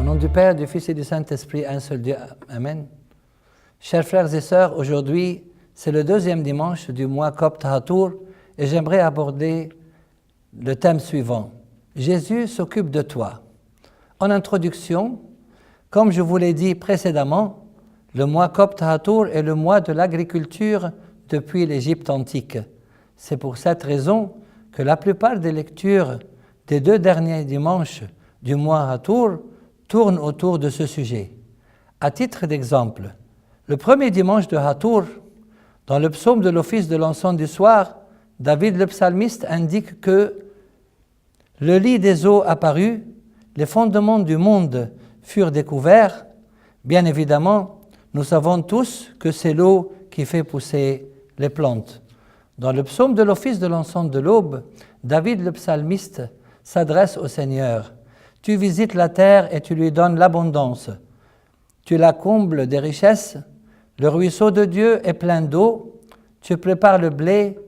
nom du Père, du Fils et du Saint-Esprit, un seul Dieu. Amen. Chers frères et sœurs, aujourd'hui, c'est le deuxième dimanche du mois copte Hatour et j'aimerais aborder le thème suivant. Jésus s'occupe de toi. En introduction, comme je vous l'ai dit précédemment, le mois copte Hatour est le mois de l'agriculture depuis l'Égypte antique. C'est pour cette raison que la plupart des lectures des 2 derniers dimanches du mois Hatour tournent autour de ce sujet. À titre d'exemple, le premier dimanche de Hatour, dans le psaume de l'office de l'encens du soir, David le psalmiste indique que le lit des eaux apparut, les fondements du monde furent découverts. Bien évidemment, nous savons tous que c'est l'eau qui fait pousser les plantes. Dans le psaume de l'office de l'encens de l'aube, David le psalmiste s'adresse au Seigneur. Tu visites la terre et tu lui donnes l'abondance. Tu la combles des richesses. Le ruisseau de Dieu est plein d'eau. Tu prépares le blé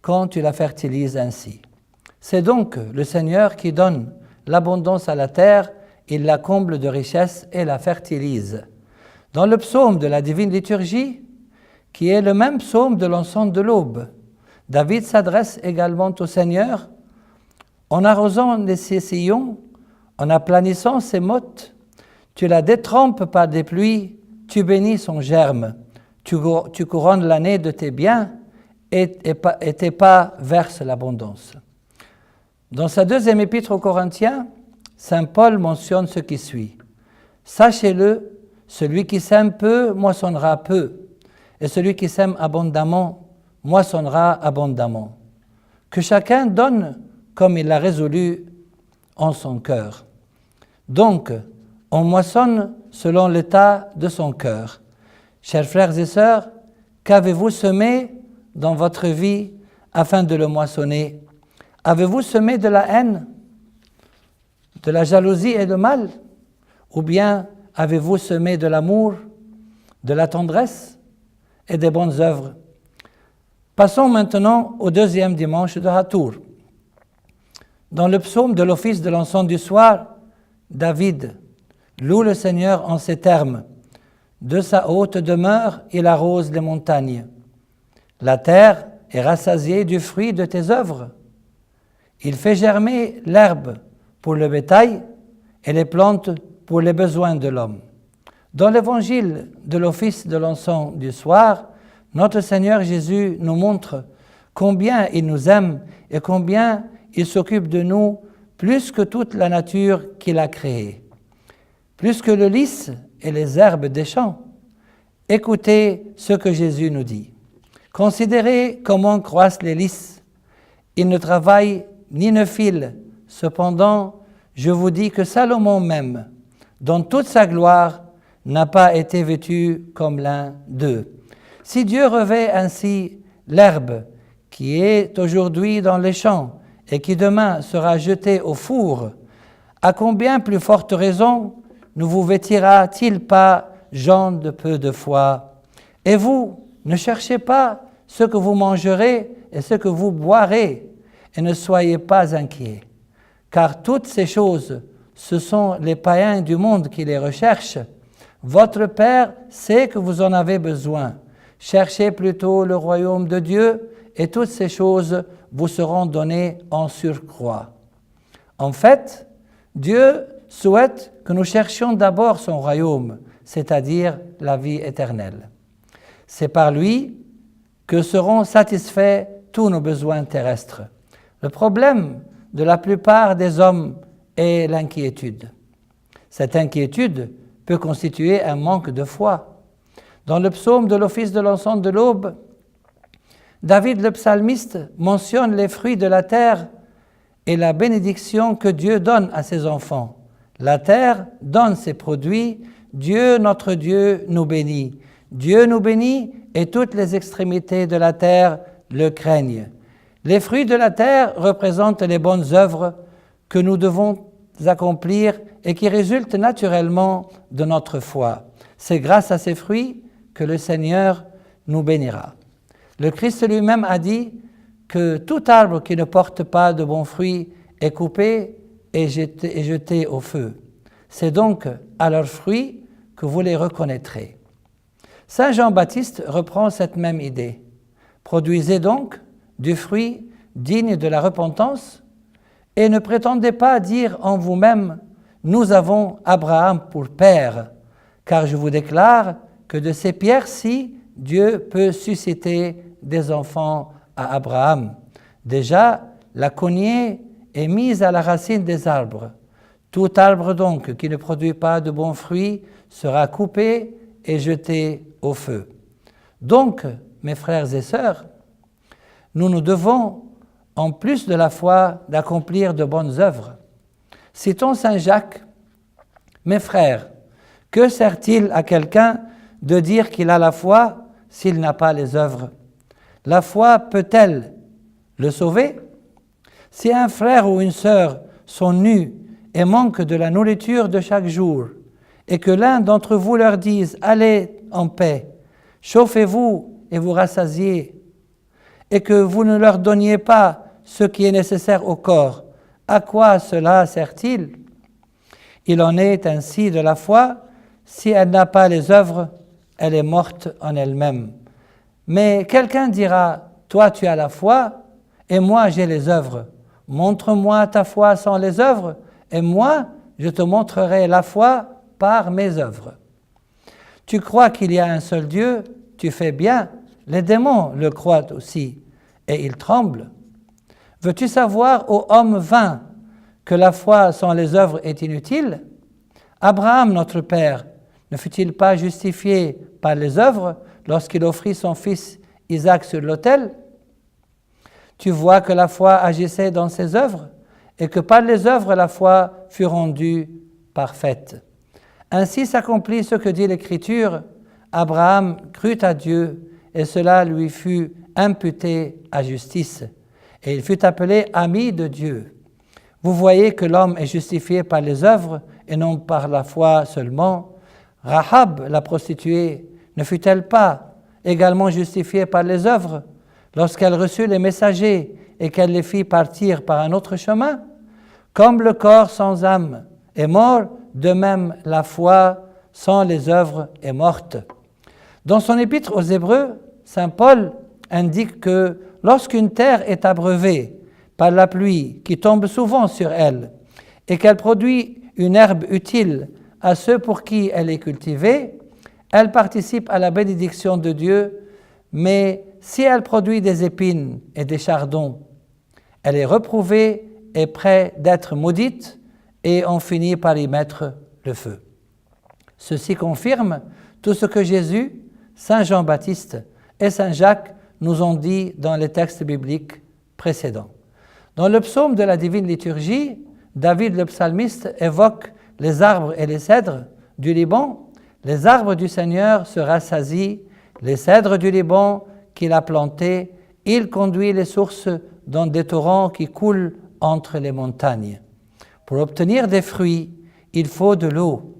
quand tu la fertilises ainsi. C'est donc le Seigneur qui donne l'abondance à la terre, il la comble de richesses et la fertilise. Dans le psaume de la divine liturgie, qui est le même psaume de l'encens de l'aube, David s'adresse également au Seigneur en arrosant ses sillons, en aplanissant ses mottes. Tu la détrempes par des pluies, tu bénis son germe, tu couronnes l'année de tes biens et tes pas versent l'abondance. Dans sa deuxième épître aux Corinthiens, saint Paul mentionne ce qui suit. Sachez-le, celui qui sème peu moissonnera peu, et celui qui sème abondamment moissonnera abondamment. Que chacun donne comme il l'a résolu en son cœur. Donc, on moissonne selon l'état de son cœur. Chers frères et sœurs, qu'avez-vous semé dans votre vie afin de le moissonner? Avez-vous semé de la haine, de la jalousie et le mal? Ou bien avez-vous semé de l'amour, de la tendresse et des bonnes œuvres? Passons maintenant au deuxième dimanche de Hatour. Dans le psaume de l'office de l'encens du soir, David loue le Seigneur en ces termes. De sa haute demeure, il arrose les montagnes. La terre est rassasiée du fruit de tes œuvres. Il fait germer l'herbe pour le bétail et les plantes pour les besoins de l'homme. Dans l'évangile de l'office de l'encens du soir, notre Seigneur Jésus nous montre combien il nous aime et combien il s'occupe de nous plus que toute la nature qu'il a créée, plus que le lys et les herbes des champs. Écoutez ce que Jésus nous dit. Considérez comment croissent les lys. Ils ne travaillent ni ne filent. Cependant, je vous dis que Salomon même, dans toute sa gloire, n'a pas été vêtu comme l'un d'eux. Si Dieu revêt ainsi l'herbe qui est aujourd'hui dans les champs et qui demain sera jetée au four, à combien plus forte raison ne vous vêtira-t-il pas, gens de peu de foi? Et vous, ne cherchez pas ce que vous mangerez et ce que vous boirez, et ne soyez pas inquiets, car toutes ces choses, ce sont les païens du monde qui les recherchent. Votre Père sait que vous en avez besoin. Cherchez plutôt le royaume de Dieu, et toutes ces choses vous seront données en surcroît. En fait, Dieu souhaite que nous cherchions d'abord son royaume, c'est-à-dire la vie éternelle. C'est par lui que seront satisfaits tous nos besoins terrestres. Le problème de la plupart des hommes est l'inquiétude. Cette inquiétude peut constituer un manque de foi. Dans le psaume de l'office de l'encens de l'aube, David le psalmiste mentionne les fruits de la terre et la bénédiction que Dieu donne à ses enfants. La terre donne ses produits, Dieu, notre Dieu, nous bénit. Dieu nous bénit et toutes les extrémités de la terre le craignent. Les fruits de la terre représentent les bonnes œuvres que nous devons accomplir et qui résultent naturellement de notre foi. C'est grâce à ces fruits que le Seigneur nous bénira. Le Christ lui-même a dit que tout arbre qui ne porte pas de bons fruits est coupé et jeté au feu. C'est donc à leurs fruits que vous les reconnaîtrez. Saint Jean-Baptiste reprend cette même idée. Produisez donc du fruit digne de la repentance et ne prétendez pas dire en vous-même « Nous avons Abraham pour père », car je vous déclare que de ces pierres-ci, Dieu peut susciter des enfants à Abraham. Déjà, la cognée est mise à la racine des arbres. Tout arbre donc qui ne produit pas de bons fruits sera coupé et jeté au feu. Donc, mes frères et sœurs, nous nous devons, en plus de la foi, d'accomplir de bonnes œuvres. Citons saint Jacques. « Mes frères, que sert-il à quelqu'un de dire qu'il a la foi s'il n'a pas les œuvres? La foi peut-elle le sauver? Si un frère ou une sœur sont nus et manquent de la nourriture de chaque jour, et que l'un d'entre vous leur dise « Allez en paix, chauffez-vous et vous rassasiez », et que vous ne leur donniez pas ce qui est nécessaire au corps, à quoi cela sert-il? Il en est ainsi de la foi, si elle n'a pas les œuvres, elle est morte en elle-même. Mais quelqu'un dira, toi tu as la foi, et moi j'ai les œuvres. Montre-moi ta foi sans les œuvres, et moi je te montrerai la foi par mes œuvres. Tu crois qu'il y a un seul Dieu, tu fais bien, les démons le croient aussi, et ils tremblent. Veux-tu savoir, ô homme vain, que la foi sans les œuvres est inutile? Abraham, notre père, ne fut-il pas justifié par les œuvres lorsqu'il offrit son fils Isaac sur l'autel? Tu vois que la foi agissait dans ses œuvres, et que par les œuvres la foi fut rendue parfaite. Ainsi s'accomplit ce que dit l'Écriture, Abraham crut à Dieu, et cela lui fut imputé à justice, et il fut appelé ami de Dieu. Vous voyez que l'homme est justifié par les œuvres, et non par la foi seulement. Rahab, la prostituée, ne fut-elle pas également justifiée par les œuvres, lorsqu'elle reçut les messagers et qu'elle les fit partir par un autre chemin? Comme le corps sans âme est mort, de même la foi sans les œuvres est morte. Dans son épître aux Hébreux, saint Paul indique que lorsqu'une terre est abreuvée par la pluie qui tombe souvent sur elle et qu'elle produit une herbe utile à ceux pour qui elle est cultivée, elle participe à la bénédiction de Dieu, mais si elle produit des épines et des chardons, elle est reprouvée et prête d'être maudite, et on finit par y mettre le feu. Ceci confirme tout ce que Jésus, saint Jean-Baptiste et saint Jacques nous ont dit dans les textes bibliques précédents. Dans le psaume de la divine liturgie, David le psalmiste évoque les arbres et les cèdres du Liban. Les arbres du Seigneur se rassasient, les cèdres du Liban qu'il a plantés, il conduit les sources dans des torrents qui coulent entre les montagnes. Pour obtenir des fruits, il faut de l'eau,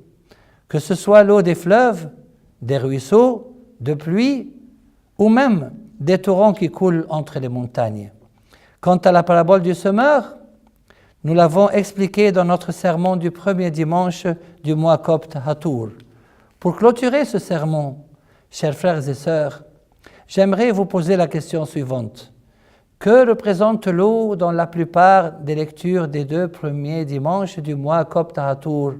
que ce soit l'eau des fleuves, des ruisseaux, de pluie, ou même des torrents qui coulent entre les montagnes. Quant à la parabole du semeur, nous l'avons expliqué dans notre sermon du premier dimanche du mois copte Hatour. Pour clôturer ce sermon, chers frères et sœurs, j'aimerais vous poser la question suivante. Que représente l'eau dans la plupart des lectures des 2 premiers dimanches du mois copte Hatour?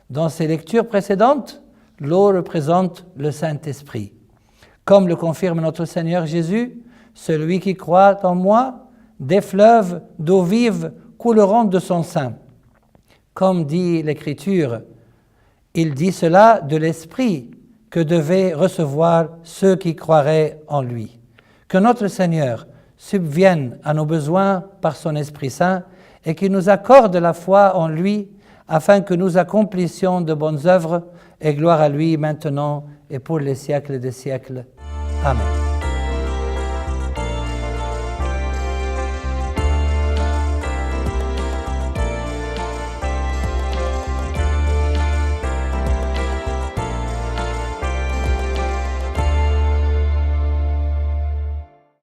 Dans ces lectures précédentes, l'eau représente le Saint-Esprit. Comme le confirme notre Seigneur Jésus, celui qui croit en moi, des fleuves d'eau vive couleront de son sein. Comme dit l'Écriture, il dit cela de l'Esprit que devaient recevoir ceux qui croiraient en lui. Que notre Seigneur subvienne à nos besoins par son Esprit Saint et qu'il nous accorde la foi en lui afin que nous accomplissions de bonnes œuvres, et gloire à lui maintenant et pour les siècles des siècles. Amen.